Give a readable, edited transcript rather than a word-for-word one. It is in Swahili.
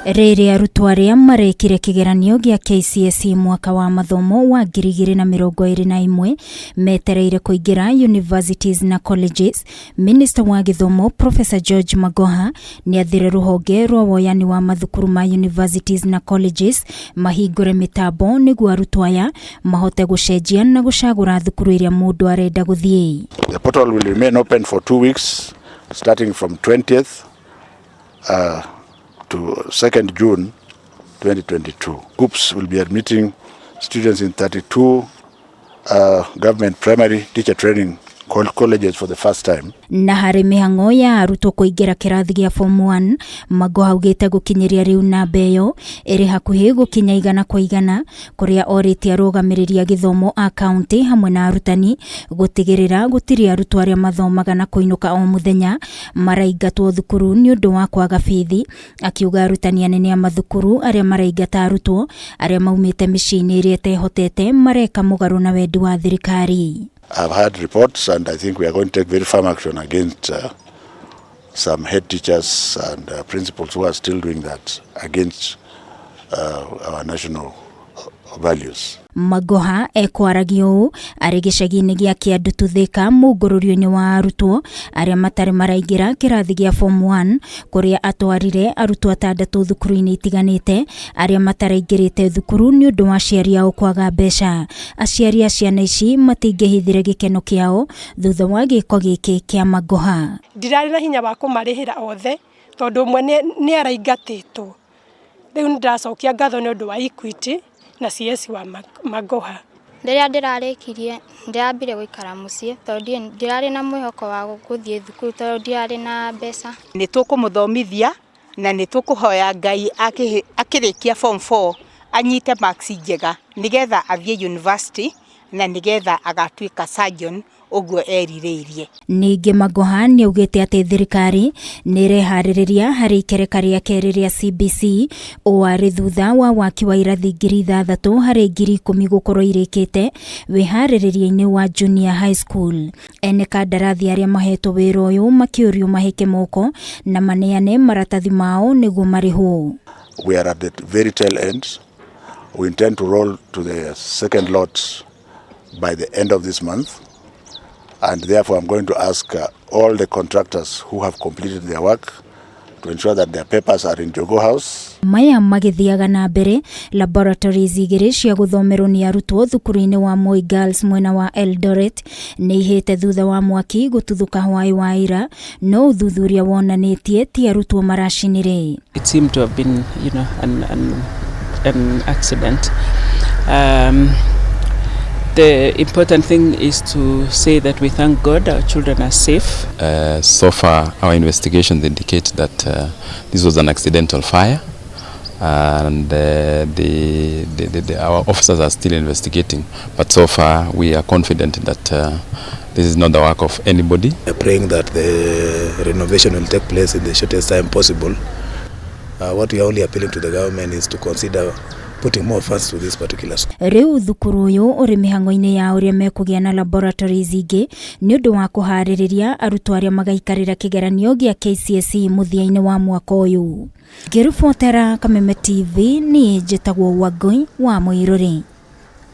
Rĩrĩ arutwo arĩa marekire kĩgeranio gĩa KCSE mwaka wa mathomo wa 2021 metereire kũingĩra universities na colleges, Minista wa githomo Prof George Magoha nĩ athire ruhonge rwa woyani wa mathukuru ma universities na colleges mahingũre mitambo nĩguo arutwo aya mahote gucenjia na gucagũra thukuru iria mũndũ arenda gũthiĩ. The portal will remain open for 2 weeks starting from 20th to 2nd June 2022. KUCCPS will be admitting students in 32 government primary teacher training colleges for the first time. Na harĩ mĩhang'o ya arutwo kũingĩra kĩrathi gĩa form 1, Magoha augĩte gũkinyeria rĩu namba ĩyo ĩrĩ hakuhĩ gũkinya 100%, kũrĩa orĩtie arũgamĩrĩria gĩthomo a kaunti hamwe na arutani gũtigĩrĩra gũtirĩ arutwo arĩa mathomaga na kũinũka o mũthenya maraingatwo thukuru nĩ ũndũ wa kwaga bithi, akiuga arutani anene a mathukuru arĩa maraingata arutwo arĩa maumĩte mĩciĩ-inĩ ĩrĩa ĩtehotete mareka mũgarũ na wendi wa thirikari. I've had reports and I think we are going to take very firm action against some head teachers and principals who are still doing that against our national values. Magoha ekwaragia ũũ arĩ gĩcagi-inĩ gĩa Kĩandu Thika mũngũrũrio-inĩ wa arutwo arĩa matarĩ maraingĩra kĩrathi gĩa form 1, kũrĩa atwarire arutwo 6 thukuru-inĩ itiganĩte arĩa mataraingĩrĩte thukuru nĩ ũndũ wa aciari ao kwaga mbeca. Aciari a ciana ici matingĩhithire gĩkeno kĩao thutha wa gĩko gĩkĩ kĩa Magoha. Ndirarĩ na hinya wa kũmarĩhĩra othe tondũ ũmwe nĩ araingatĩtwo. Rĩu ndacokia ngatho nĩ ũndũ wa Equity na CS wa Magoha. Rĩrĩa ndĩrarĩkirie ndĩrambire gũikara mũciĩ tondũ ndirarĩ na mwĩhoko wa gũthiĩ thukuru tondũ ndirarĩ na mbeca. Nĩ tũkũmũthomithia na nĩ tũkũhoya Ngai akĩrĩkia form 4 anyite marks njega nĩgetha athiĩ university na nĩgetha agatuĩka surgeon ũguo erirĩirie. Ningĩ Magoha nĩ augĩte atĩ thirikari nĩ ĩreharĩrĩria harĩ ikereka rĩa kerĩ rĩa CBC o arĩ thutha wa waki wa irathi 6,000 harĩ 10,000 gũkorwo irĩkĩte wĩharĩrĩria-inĩ wa junior high school. Ene kandarathi arĩa mahetwo wĩra ũyũ makĩũrio maheke moko na maneane maratathi mao nĩguo marĩhwo. We are at the very tail end. We intend to roll to the second lot by the end of this month. And therefore I'm going to ask all the contractors who have completed their work to ensure that their papers are in Jogo House. Maya magĩthiaga na mbere, laboratories igĩrĩ cia gũthomerwo nĩ arutwo thukuru-inĩ wa Moi Girls mwena wa Eldoret nĩ ihĩte thutha wa mwaki gũtuthũka hwaĩ wa ira, no ũthuthuria wonanĩtie ti arutwo maracinire. It seemed to have been, an accident. The important thing is to say that we thank God our children are safe. So far our investigations indicate that this was an accidental fire and our officers are still investigating, but so far we are confident that this is not the work of anybody. We are praying that the renovation will take place in the shortest time possible. What we are only appealing to the government is to consider putting more funds to this particular school. Rĩu thukuru ũyũ ũrĩ mĩhang'o-inĩ ya ũrĩa mekũgĩa na laboratories ingĩ nĩ ũndũ wa kũharĩrĩria arutwo arĩa magaikarĩra kĩgeranio gĩa KCSE mũthia-inĩ wa mwaka ũyũ. Ngĩribotera Kameme TV, niĩ njĩtagwo Wangui wa Mũirũrĩ.